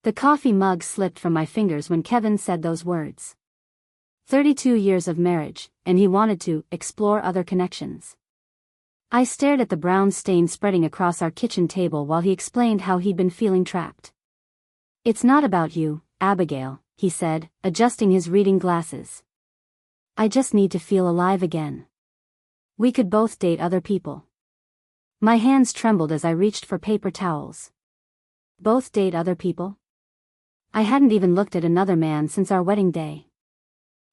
The coffee mug slipped from my fingers when Kevin said those words. 32 years of marriage, and he wanted to explore other connections. I stared at the brown stain spreading across our kitchen table while he explained how he'd been feeling trapped. It's not about you, Abigail, he said, adjusting his reading glasses. I just need to feel alive again. We could both date other people. My hands trembled as I reached for paper towels. Both date other people? I hadn't even looked at another man since our wedding day.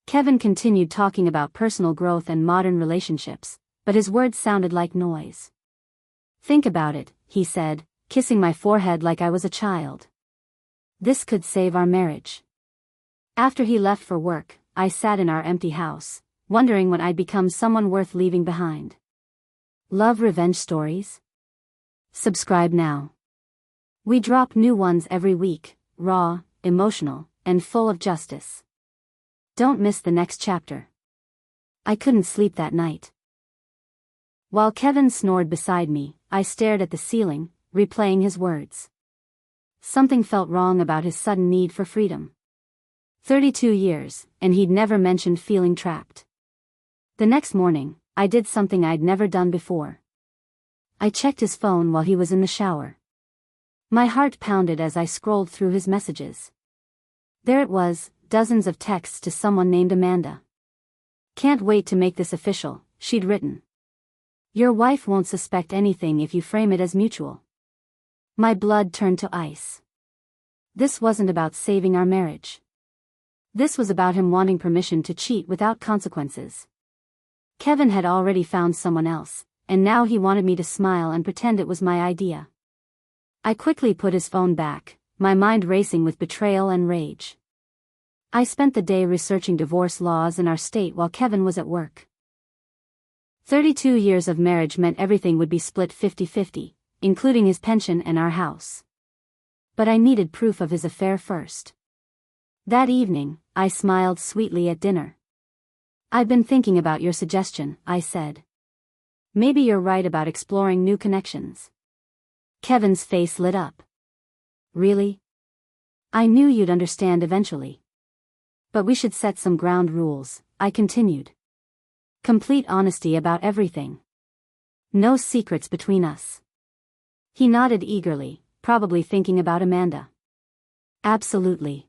Kevin continued talking about personal growth and modern relationships, but his words sounded like noise. Think about it, he said, kissing my forehead like I was a child. This could save our marriage. After he left for work, I sat in our empty house, wondering when I'd become someone worth leaving behind. Love revenge stories? Subscribe now. We drop new ones every week, raw, emotional, and full of justice. Don't miss the next chapter. I couldn't sleep that night. While Kevin snored beside me, I stared at the ceiling, replaying his words. Something felt wrong about his sudden need for freedom. 32 years, and he'd never mentioned feeling trapped. The next morning, I did something I'd never done before. I checked his phone while he was in the shower. My heart pounded as I scrolled through his messages. There it was, dozens of texts to someone named Amanda. Can't wait to make this official, she'd written. Your wife won't suspect anything if you frame it as mutual. My blood turned to ice. This wasn't about saving our marriage. This was about him wanting permission to cheat without consequences. Kevin had already found someone else, and now he wanted me to smile and pretend it was my idea. I quickly put his phone back, my mind racing with betrayal and rage. I spent the day researching divorce laws in our state while Kevin was at work. 32 years of marriage meant everything would be split 50-50, including his pension and our house. But I needed proof of his affair first. That evening, I smiled sweetly at dinner. I've been thinking about your suggestion, I said. Maybe you're right about exploring new connections. Kevin's face lit up. Really? I knew you'd understand eventually. But we should set some ground rules, I continued. Complete honesty about everything. No secrets between us. He nodded eagerly, probably thinking about Amanda. Absolutely.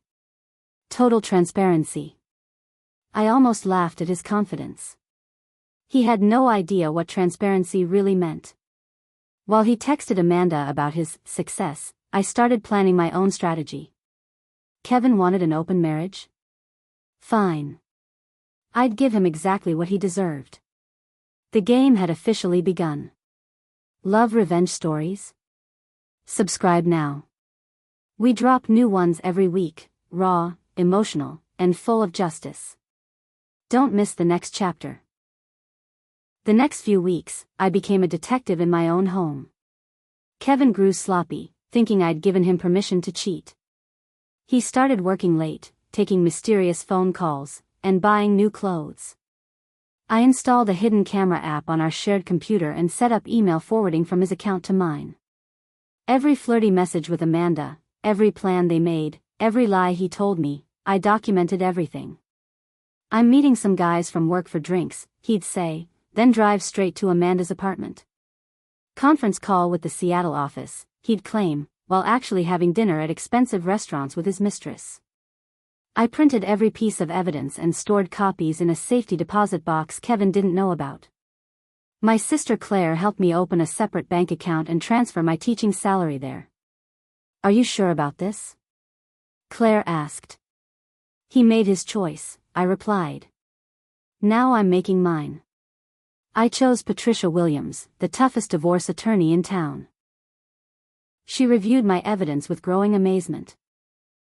Total transparency. I almost laughed at his confidence. He had no idea what transparency really meant. While he texted Amanda about his success, I started planning my own strategy. Kevin wanted an open marriage? Fine. I'd give him exactly what he deserved. The game had officially begun. Love revenge stories? Subscribe now. We drop new ones every week, raw, emotional, and full of justice. Don't miss the next chapter. The next few weeks, I became a detective in my own home. Kevin grew sloppy, thinking I'd given him permission to cheat. He started working late, taking mysterious phone calls, and buying new clothes. I installed a hidden camera app on our shared computer and set up email forwarding from his account to mine. Every flirty message with Amanda, every plan they made, every lie he told me, I documented everything. I'm meeting some guys from work for drinks, he'd say, then drive straight to Amanda's apartment. Conference call with the Seattle office, he'd claim, while actually having dinner at expensive restaurants with his mistress. I printed every piece of evidence and stored copies in a safety deposit box Kevin didn't know about. My sister Claire helped me open a separate bank account and transfer my teaching salary there. Are you sure about this? Claire asked. He made his choice, I replied. Now I'm making mine. I chose Patricia Williams, the toughest divorce attorney in town. She reviewed my evidence with growing amazement.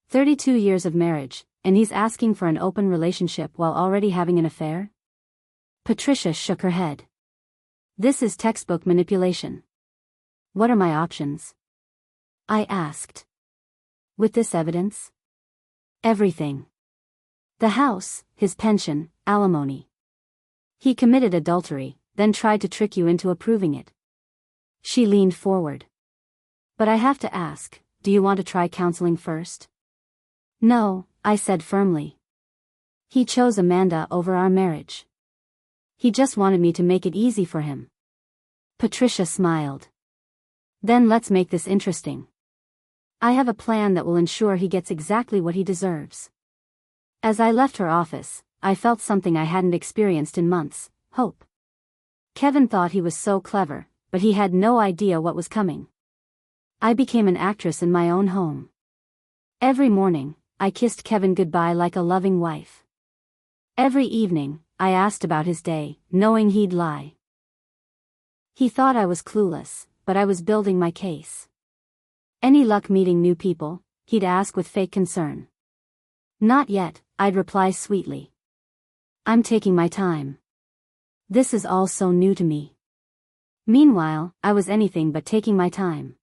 32 years of marriage, and he's asking for an open relationship while already having an affair? Patricia shook her head. This is textbook manipulation. What are my options? I asked. With this evidence? Everything. The house, his pension, alimony. He committed adultery, then tried to trick you into approving it. She leaned forward. But I have to ask, do you want to try counseling first? No, I said firmly. He chose Amanda over our marriage. He just wanted me to make it easy for him. Patricia smiled. Then let's make this interesting. I have a plan that will ensure he gets exactly what he deserves. As I left her office, I felt something I hadn't experienced in months: hope. Kevin thought he was so clever, but he had no idea what was coming. I became an actress in my own home. Every morning, I kissed Kevin goodbye like a loving wife. Every evening, I asked about his day, knowing he'd lie. He thought I was clueless, but I was building my case. Any luck meeting new people? He'd ask with fake concern. Not yet, I'd reply sweetly. I'm taking my time. This is all so new to me. Meanwhile, I was anything but taking my time.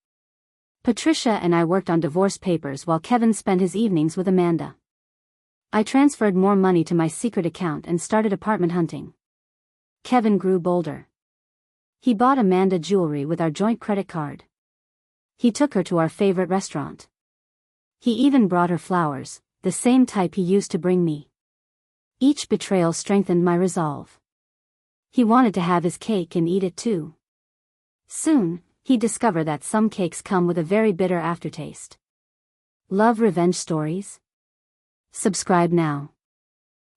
Patricia and I worked on divorce papers while Kevin spent his evenings with Amanda. I transferred more money to my secret account and started apartment hunting. Kevin grew bolder. He bought Amanda jewelry with our joint credit card. He took her to our favorite restaurant. He even brought her flowers, the same type he used to bring me. Each betrayal strengthened my resolve. He wanted to have his cake and eat it too. Soon, he discovered that some cakes come with a very bitter aftertaste. Love revenge stories? Subscribe now.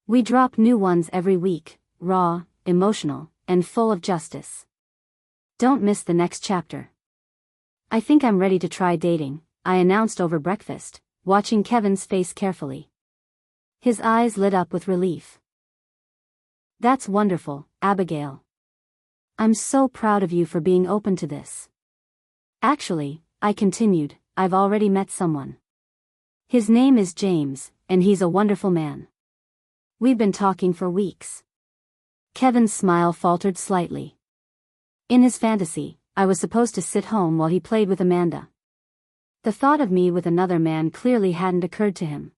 We drop new ones every week, raw, emotional, and full of justice. Don't miss the next chapter. I think I'm ready to try dating, I announced over breakfast, watching Kevin's face carefully. His eyes lit up with relief. That's wonderful, Abigail. I'm so proud of you for being open to this. Actually, I continued, I've already met someone. His name is James, and he's a wonderful man. We've been talking for weeks. Kevin's smile faltered slightly. In his fantasy, I was supposed to sit home while he played with Amanda. The thought of me with another man clearly hadn't occurred to him.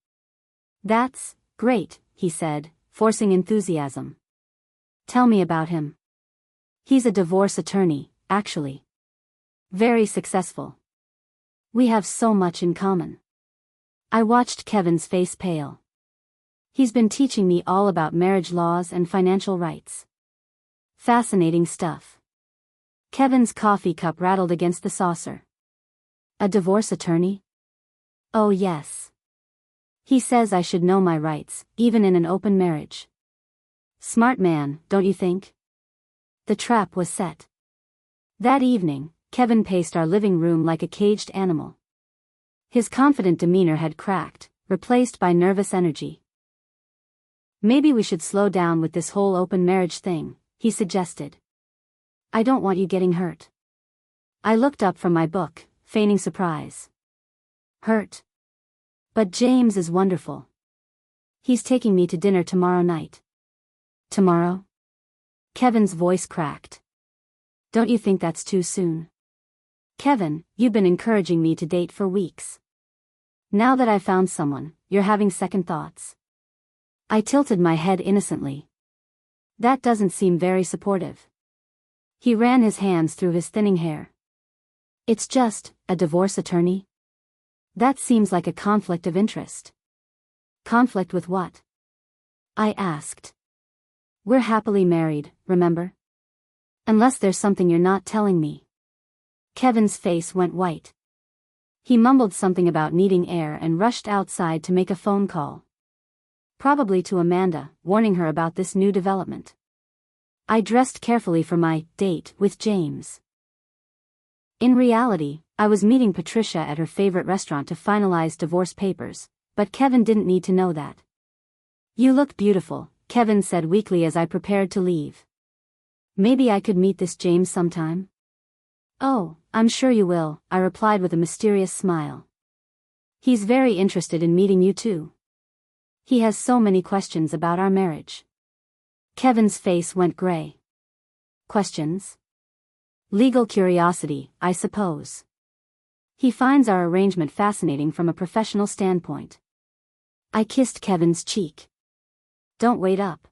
That's great, he said, forcing enthusiasm. Tell me about him. He's a divorce attorney, actually. Very successful. We have so much in common. I watched Kevin's face pale. He's been teaching me all about marriage laws and financial rights. Fascinating stuff. Kevin's coffee cup rattled against the saucer. A divorce attorney? Oh yes. He says I should know my rights, even in an open marriage. Smart man, don't you think? The trap was set. That evening, Kevin paced our living room like a caged animal. His confident demeanor had cracked, replaced by nervous energy. Maybe we should slow down with this whole open marriage thing, he suggested. I don't want you getting hurt. I looked up from my book, feigning surprise. Hurt? But James is wonderful. He's taking me to dinner tomorrow night. Tomorrow? Kevin's voice cracked. Don't you think that's too soon? Kevin, you've been encouraging me to date for weeks. Now that I've found someone, you're having second thoughts. I tilted my head innocently. That doesn't seem very supportive. He ran his hands through his thinning hair. It's just, a divorce attorney? That seems like a conflict of interest. Conflict with what? I asked. We're happily married, remember? Unless there's something you're not telling me. Kevin's face went white. He mumbled something about needing air and rushed outside to make a phone call. Probably to Amanda, warning her about this new development. I dressed carefully for my date with James. In reality, I was meeting Patricia at her favorite restaurant to finalize divorce papers, but Kevin didn't need to know that. You look beautiful, Kevin said weakly as I prepared to leave. Maybe I could meet this James sometime? Oh, I'm sure you will, I replied with a mysterious smile. He's very interested in meeting you too. He has so many questions about our marriage. Kevin's face went gray. Questions? Legal curiosity, I suppose. He finds our arrangement fascinating from a professional standpoint. I kissed Kevin's cheek. Don't wait up.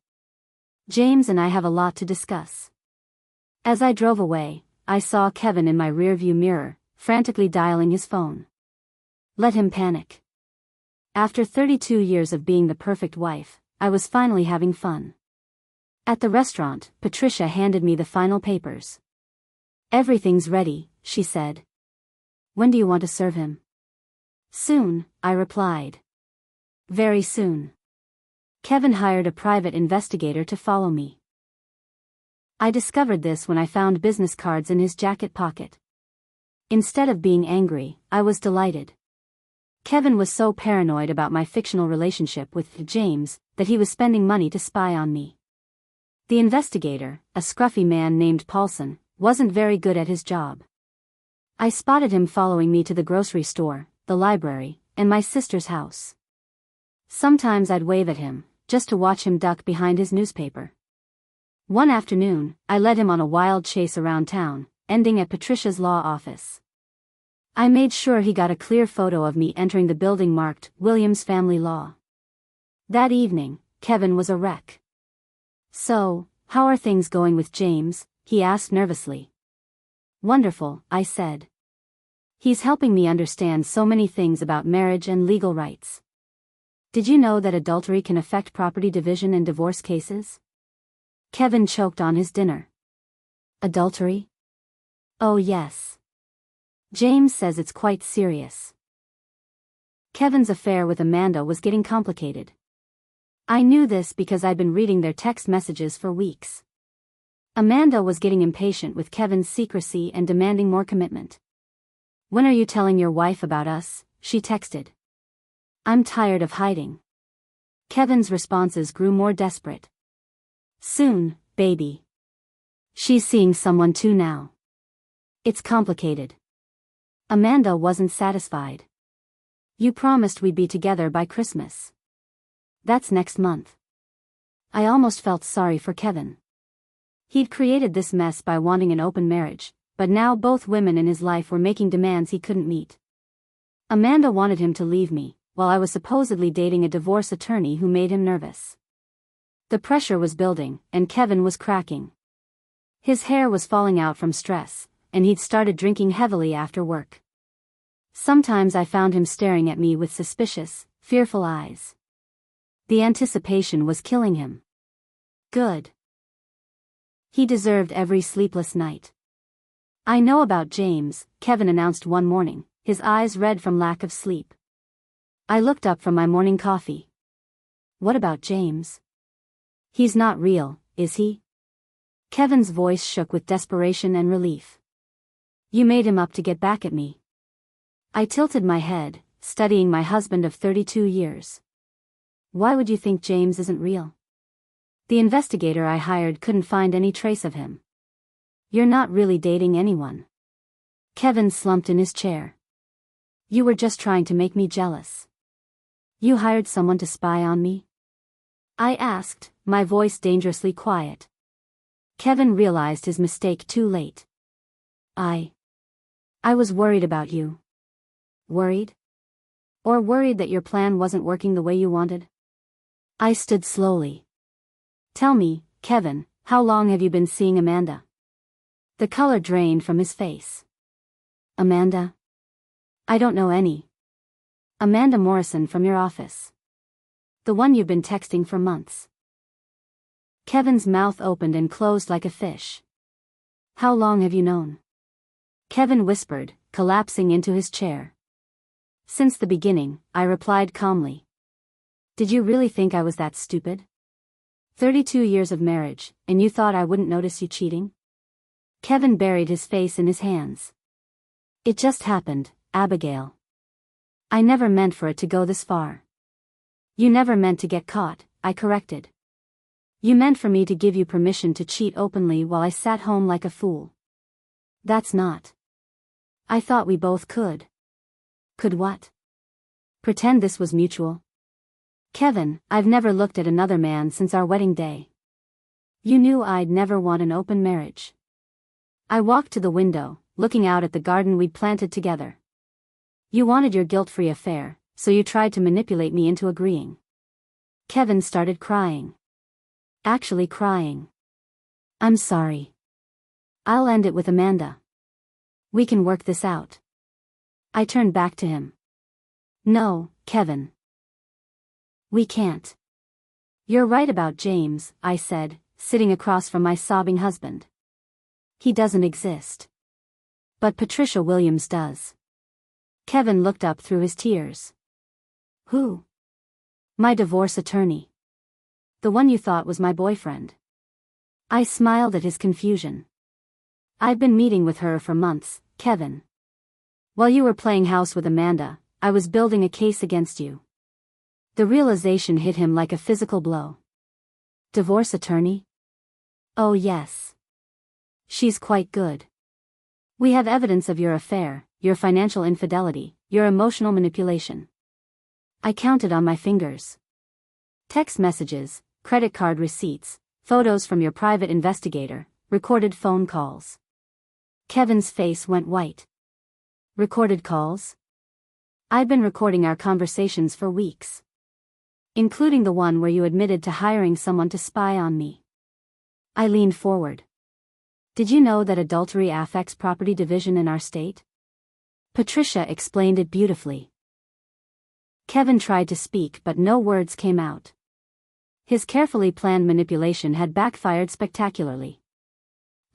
James and I have a lot to discuss. As I drove away, I saw Kevin in my rearview mirror, frantically dialing his phone. Let him panic. After 32 years of being the perfect wife, I was finally having fun. At the restaurant, Patricia handed me the final papers. "Everything's ready," she said. "When do you want to serve him?" "Soon," I replied. "Very soon." Kevin hired a private investigator to follow me. I discovered this when I found business cards in his jacket pocket. Instead of being angry, I was delighted. Kevin was so paranoid about my fictional relationship with James that he was spending money to spy on me. The investigator, a scruffy man named Paulson, wasn't very good at his job. I spotted him following me to the grocery store, the library, and my sister's house. Sometimes I'd wave at him, just to watch him duck behind his newspaper. One afternoon, I led him on a wild chase around town, ending at Patricia's law office. I made sure he got a clear photo of me entering the building marked Williams Family Law. That evening, Kevin was a wreck. "So, how are things going with James?" he asked nervously. "Wonderful," I said. "He's helping me understand so many things about marriage and legal rights. Did you know that adultery can affect property division in divorce cases?" Kevin choked on his dinner. "Adultery? Oh yes. James says it's quite serious." Kevin's affair with Amanda was getting complicated. I knew this because I'd been reading their text messages for weeks. Amanda was getting impatient with Kevin's secrecy and demanding more commitment. "When are you telling your wife about us?" she texted. "I'm tired of hiding." Kevin's responses grew more desperate. "Soon, baby. She's seeing someone too now. It's complicated." Amanda wasn't satisfied. "You promised we'd be together by Christmas. That's next month." I almost felt sorry for Kevin. He'd created this mess by wanting an open marriage, but now both women in his life were making demands he couldn't meet. Amanda wanted him to leave me, while I was supposedly dating a divorce attorney who made him nervous. The pressure was building, and Kevin was cracking. His hair was falling out from stress, and he'd started drinking heavily after work. Sometimes I found him staring at me with suspicious, fearful eyes. The anticipation was killing him. Good. He deserved every sleepless night. "I know about James," Kevin announced one morning, his eyes red from lack of sleep. I looked up from my morning coffee. "What about James? He's not real, is he?" Kevin's voice shook with desperation and relief. "You made him up to get back at me." I tilted my head, studying my husband of 32 years. "Why would you think James isn't real?" "The investigator I hired couldn't find any trace of him." "You're not really dating anyone." Kevin slumped in his chair. "You were just trying to make me jealous." "You hired someone to spy on me?" I asked, my voice dangerously quiet. Kevin realized his mistake too late. I was worried about you." "Worried? Or worried that your plan wasn't working the way you wanted?" I stood slowly. "Tell me, Kevin, how long have you been seeing Amanda?" The color drained from his face. "Amanda? I don't know any." "Amanda Morrison from your office. The one you've been texting for months." Kevin's mouth opened and closed like a fish. "How long have you known?" Kevin whispered, collapsing into his chair. "Since the beginning," I replied calmly. "Did you really think I was that stupid? 32 years of marriage, and you thought I wouldn't notice you cheating?" Kevin buried his face in his hands. "It just happened, Abigail. I never meant for it to go this far." "You never meant to get caught," I corrected. "You meant for me to give you permission to cheat openly while I sat home like a fool." "That's not. I thought we both could." "Could what?" "Pretend this was mutual." "Kevin, I've never looked at another man since our wedding day. You knew I'd never want an open marriage." I walked to the window, looking out at the garden we'd planted together. "You wanted your guilt-free affair, so you tried to manipulate me into agreeing." Kevin started crying. Actually crying. "I'm sorry. I'll end it with Amanda. We can work this out." I turned back to him. No, Kevin. We can't. You're right about James, I said, sitting across from my sobbing husband. He doesn't exist. But Patricia Williams does. Kevin looked up through his tears. Who? My divorce attorney. The one you thought was my boyfriend. I smiled at his confusion. I've been meeting with her for months, Kevin. While you were playing house with Amanda, I was building a case against you. The realization hit him like a physical blow. Divorce attorney? Oh yes. She's quite good. We have evidence of your affair, your financial infidelity, your emotional manipulation. I counted on my fingers. Text messages, credit card receipts, photos from your private investigator, recorded phone calls. Kevin's face went white. Recorded calls? I'd been recording our conversations for weeks. Including the one where you admitted to hiring someone to spy on me. I leaned forward. Did you know that adultery affects property division in our state? Patricia explained it beautifully. Kevin tried to speak but no words came out. His carefully planned manipulation had backfired spectacularly.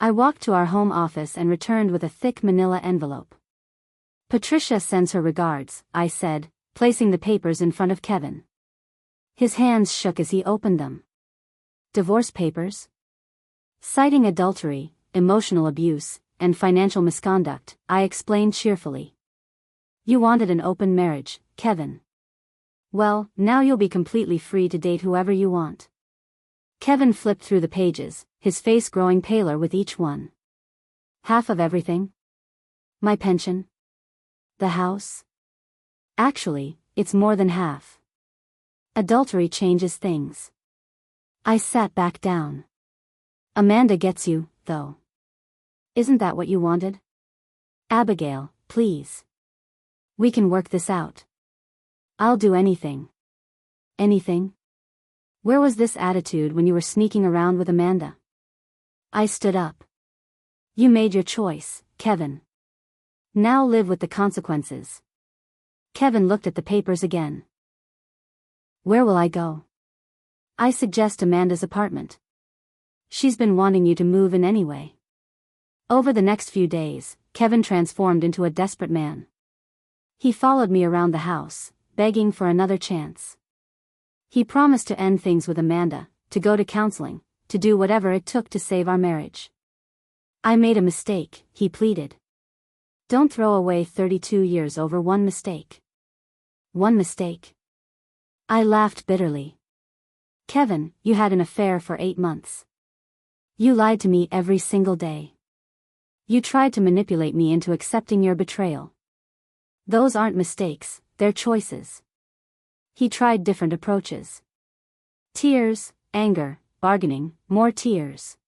I walked to our home office and returned with a thick manila envelope. Patricia sends her regards, I said, placing the papers in front of Kevin. His hands shook as he opened them. Divorce papers? Citing adultery, emotional abuse, and financial misconduct, I explained cheerfully. You wanted an open marriage, Kevin. Well, now you'll be completely free to date whoever you want. Kevin flipped through the pages, his face growing paler with each one. Half of everything? My pension? The house? Actually, it's more than half. Adultery changes things. I sat back down. Amanda gets you, though. Isn't that what you wanted? Abigail, please. We can work this out. I'll do anything. Anything? Where was this attitude when you were sneaking around with Amanda? I stood up. You made your choice, Kevin. Now live with the consequences. Kevin looked at the papers again. Where will I go? I suggest Amanda's apartment. She's been wanting you to move in anyway. Over the next few days, Kevin transformed into a desperate man. He followed me around the house, begging for another chance. He promised to end things with Amanda, to go to counseling, to do whatever it took to save our marriage. I made a mistake, he pleaded. Don't throw away 32 years over one mistake. One mistake? I laughed bitterly. Kevin, you had an affair for 8 months. You lied to me every single day. You tried to manipulate me into accepting your betrayal. Those aren't mistakes, they're choices. He tried different approaches. Tears, anger, bargaining, more tears.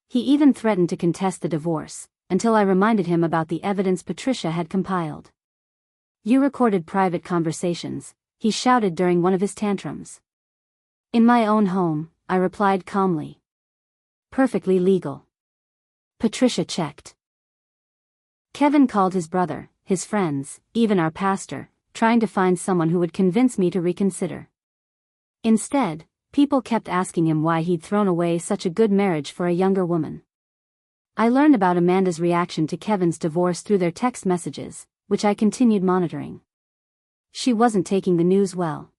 He even threatened to contest the divorce, until I reminded him about the evidence Patricia had compiled. You recorded private conversations, he shouted during one of his tantrums. In my own home, I replied calmly. Perfectly legal. Patricia checked. Kevin called his brother, his friends, even our pastor, trying to find someone who would convince me to reconsider. Instead, people kept asking him why he'd thrown away such a good marriage for a younger woman. I learned about Amanda's reaction to Kevin's divorce through their text messages, which I continued monitoring. She wasn't taking the news well.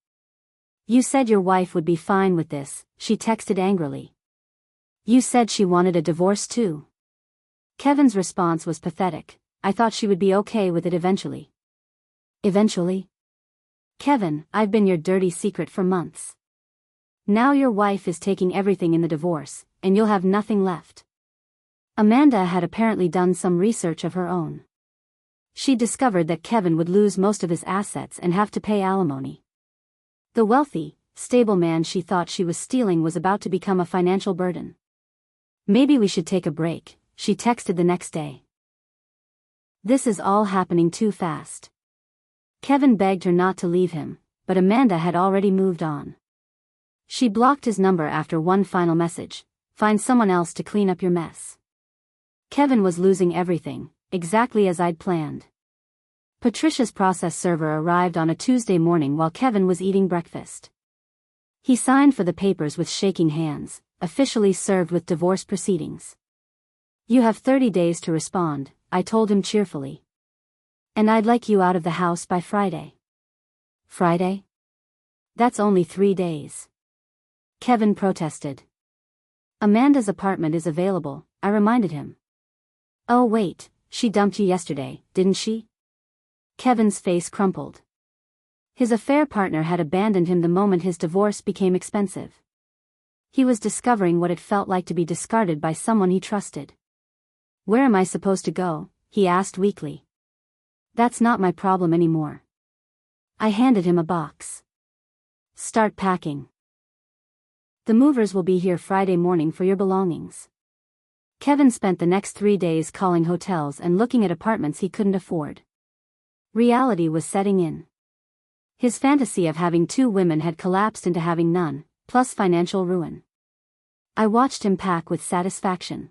You said your wife would be fine with this, she texted angrily. You said she wanted a divorce too. Kevin's response was pathetic. I thought she would be okay with it eventually. Eventually? Kevin, I've been your dirty secret for months. Now your wife is taking everything in the divorce, and you'll have nothing left. Amanda had apparently done some research of her own. She discovered that Kevin would lose most of his assets and have to pay alimony. The wealthy, stable man she thought she was stealing was about to become a financial burden. Maybe we should take a break, she texted the next day. This is all happening too fast. Kevin begged her not to leave him, but Amanda had already moved on. She blocked his number after one final message. Find someone else to clean up your mess. Kevin was losing everything, exactly as I'd planned. Patricia's process server arrived on a Tuesday morning while Kevin was eating breakfast. He signed for the papers with shaking hands, officially served with divorce proceedings. "You have 30 days to respond," I told him cheerfully. "And I'd like you out of the house by Friday." "Friday? That's only 3 days." Kevin protested. "Amanda's apartment is available," I reminded him. "Oh wait, she dumped you yesterday, didn't she?" Kevin's face crumpled. His affair partner had abandoned him the moment his divorce became expensive. He was discovering what it felt like to be discarded by someone he trusted. "Where am I supposed to go?" he asked weakly. "That's not my problem anymore." I handed him a box. "Start packing. The movers will be here Friday morning for your belongings." Kevin spent the next 3 days calling hotels and looking at apartments he couldn't afford. Reality was setting in. His fantasy of having 2 women had collapsed into having none, plus financial ruin. I watched him pack with satisfaction.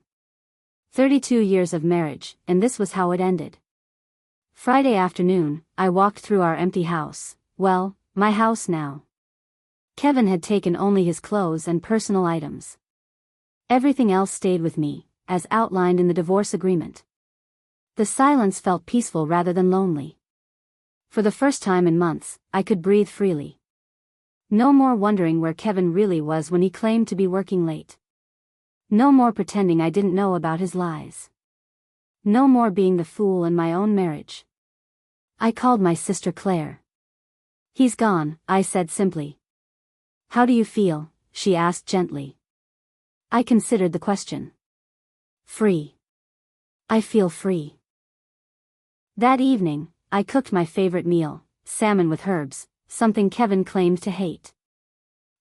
32 years of marriage, and this was how it ended. Friday afternoon, I walked through our empty house, well, my house now. Kevin had taken only his clothes and personal items. Everything else stayed with me, as outlined in the divorce agreement. The silence felt peaceful rather than lonely. For the first time in months, I could breathe freely. No more wondering where Kevin really was when he claimed to be working late. No more pretending I didn't know about his lies. No more being the fool in my own marriage. I called my sister Claire. "He's gone," I said simply. "How do you feel?" she asked gently. I considered the question. "Free. I feel free." That evening, I cooked my favorite meal, salmon with herbs, something Kevin claimed to hate.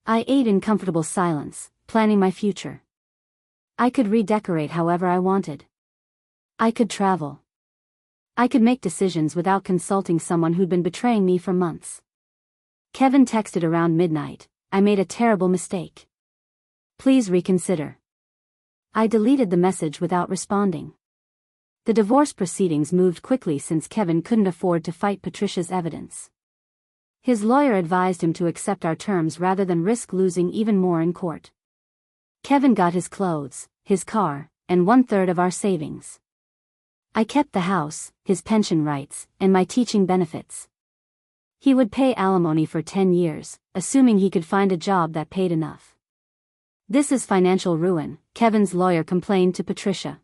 I ate in comfortable silence, planning my future. I could redecorate however I wanted. I could travel. I could make decisions without consulting someone who'd been betraying me for months. Kevin texted around midnight, "I made a terrible mistake. Please reconsider." I deleted the message without responding. The divorce proceedings moved quickly since Kevin couldn't afford to fight Patricia's evidence. His lawyer advised him to accept our terms rather than risk losing even more in court. Kevin got his clothes, his car, and 1/3 of our savings. I kept the house, his pension rights, and my teaching benefits. He would pay alimony for 10 years, assuming he could find a job that paid enough. "This is financial ruin," Kevin's lawyer complained to Patricia.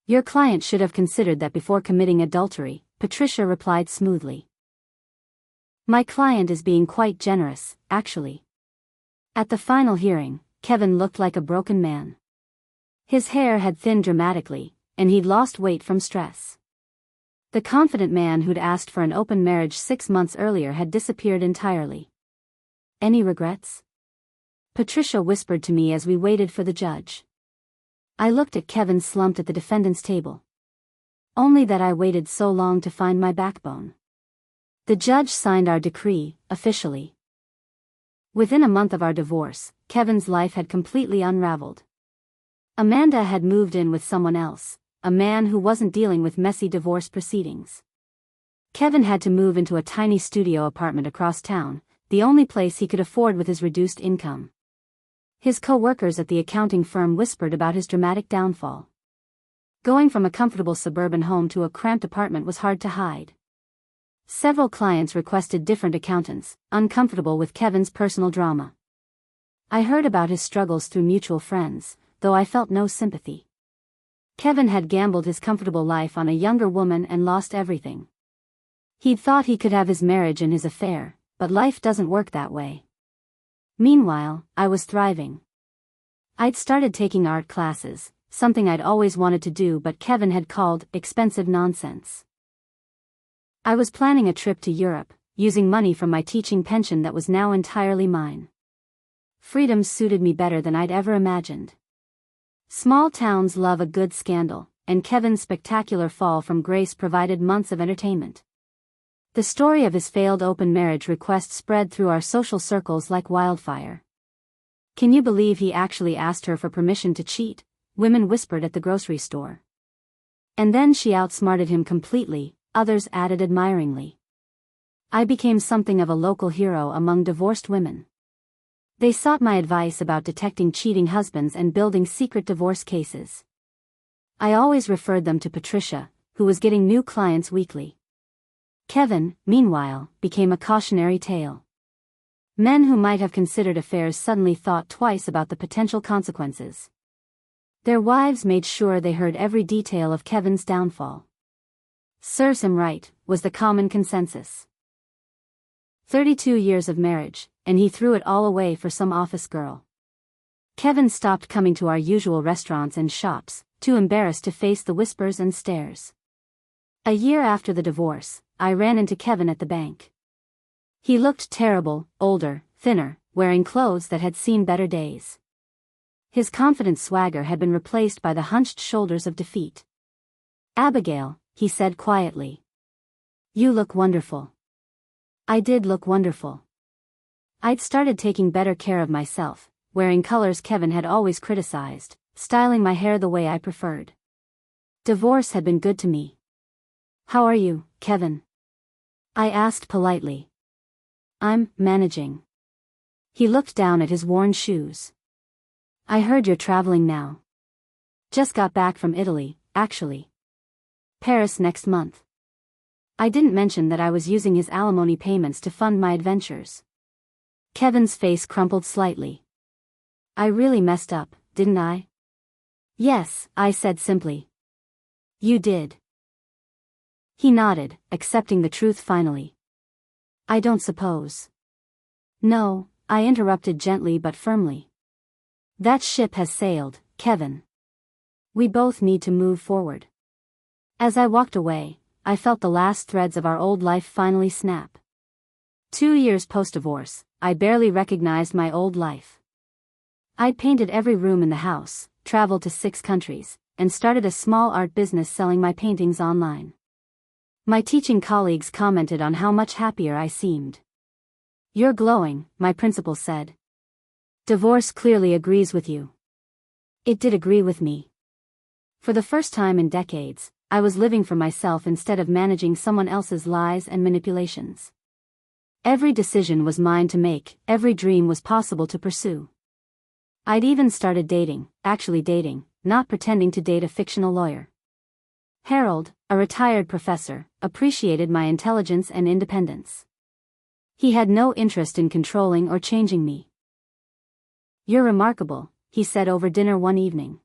"Your client should have considered that before committing adultery," Patricia replied smoothly. "My client is being quite generous, actually." At the final hearing, Kevin looked like a broken man. His hair had thinned dramatically, and he'd lost weight from stress. The confident man who'd asked for an open marriage 6 months earlier had disappeared entirely. "Any regrets?" Patricia whispered to me as we waited for the judge. I looked at Kevin slumped at the defendant's table. Only that I waited so long to find my backbone. The judge signed our decree, officially. Within a month of our divorce, Kevin's life had completely unraveled. Amanda had moved in with someone else, a man who wasn't dealing with messy divorce proceedings. Kevin had to move into a tiny studio apartment across town, the only place he could afford with his reduced income. His co-workers at the accounting firm whispered about his dramatic downfall. Going from a comfortable suburban home to a cramped apartment was hard to hide. Several clients requested different accountants, uncomfortable with Kevin's personal drama. I heard about his struggles through mutual friends, though I felt no sympathy. Kevin had gambled his comfortable life on a younger woman and lost everything. He'd thought he could have his marriage and his affair, but life doesn't work that way. Meanwhile, I was thriving. I'd started taking art classes, something I'd always wanted to do but Kevin had called expensive nonsense. I was planning a trip to Europe, using money from my teaching pension that was now entirely mine. Freedom suited me better than I'd ever imagined. Small towns love a good scandal, and Kevin's spectacular fall from grace provided months of entertainment. The story of his failed open marriage request spread through our social circles like wildfire. "Can you believe he actually asked her for permission to cheat?" women whispered at the grocery store. And then she outsmarted him completely, others added admiringly. I became something of a local hero among divorced women. They sought my advice about detecting cheating husbands and building secret divorce cases. I always referred them to Patricia, who was getting new clients weekly. Kevin, meanwhile, became a cautionary tale. Men who might have considered affairs suddenly thought twice about the potential consequences. Their wives made sure they heard every detail of Kevin's downfall. "Serves him right," was the common consensus. 32 years of marriage, and he threw it all away for some office girl. Kevin stopped coming to our usual restaurants and shops, too embarrassed to face the whispers and stares. A year after the divorce, I ran into Kevin at the bank. He looked terrible, older, thinner, wearing clothes that had seen better days. His confident swagger had been replaced by the hunched shoulders of defeat. "Abigail," he said quietly. "You look wonderful." I did look wonderful. I'd started taking better care of myself, wearing colors Kevin had always criticized, styling my hair the way I preferred. Divorce had been good to me. "How are you, Kevin?" I asked politely. "I'm managing." He looked down at his worn shoes. "I heard you're traveling now." "Just got back from Italy, actually. Paris next month." I didn't mention that I was using his alimony payments to fund my adventures. Kevin's face crumpled slightly. "I really messed up, didn't I?" "Yes," I said simply. "You did." He nodded, accepting the truth finally. "I don't suppose." "No," I interrupted gently but firmly. "That ship has sailed, Kevin. We both need to move forward." As I walked away, I felt the last threads of our old life finally snap. 2 years post-divorce, I barely recognized my old life. I'd painted every room in the house, traveled to 6 countries, and started a small art business selling my paintings online. My teaching colleagues commented on how much happier I seemed. "You're glowing," my principal said. "Divorce clearly agrees with you." It did agree with me. For the first time in decades, I was living for myself instead of managing someone else's lies and manipulations. Every decision was mine to make, every dream was possible to pursue. I'd even started dating, actually dating, not pretending to date a fictional lawyer. Harold, a retired professor, appreciated my intelligence and independence. He had no interest in controlling or changing me. "You're remarkable," he said over dinner one evening.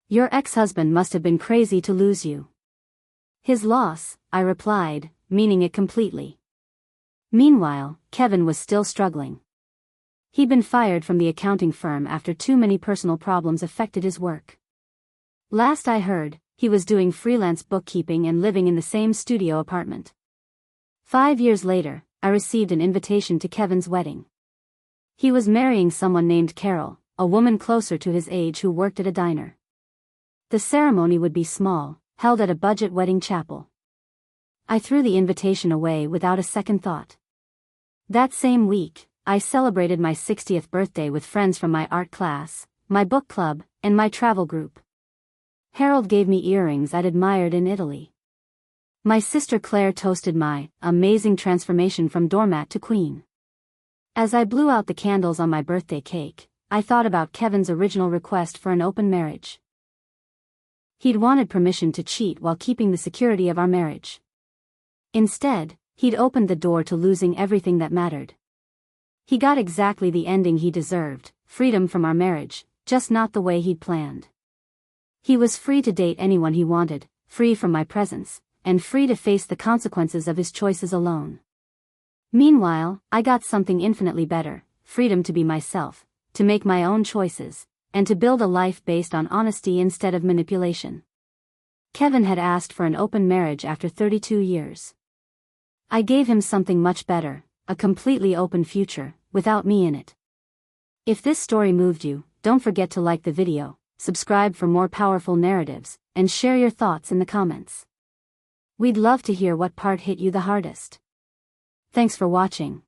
"Your ex-husband must have been crazy to lose you." "His loss," I replied, meaning it completely. Meanwhile, Kevin was still struggling. He'd been fired from the accounting firm after too many personal problems affected his work. Last I heard, he was doing freelance bookkeeping and living in the same studio apartment. 5 years later, I received an invitation to Kevin's wedding. He was marrying someone named Carol, a woman closer to his age who worked at a diner. The ceremony would be small, held at a budget wedding chapel. I threw the invitation away without a second thought. That same week, I celebrated my 60th birthday with friends from my art class, my book club, and my travel group. Harold gave me earrings I'd admired in Italy. My sister Claire toasted my amazing transformation from doormat to queen. As I blew out the candles on my birthday cake, I thought about Kevin's original request for an open marriage. He'd wanted permission to cheat while keeping the security of our marriage. Instead, he'd opened the door to losing everything that mattered. He got exactly the ending he deserved, freedom from our marriage, just not the way he'd planned. He was free to date anyone he wanted, free from my presence, and free to face the consequences of his choices alone. Meanwhile, I got something infinitely better, freedom to be myself, to make my own choices, and to build a life based on honesty instead of manipulation. Kevin had asked for an open marriage after 32 years. I gave him something much better, a completely open future, without me in it. If this story moved you, don't forget to like the video, subscribe for more powerful narratives, and share your thoughts in the comments. We'd love to hear what part hit you the hardest. Thanks for watching.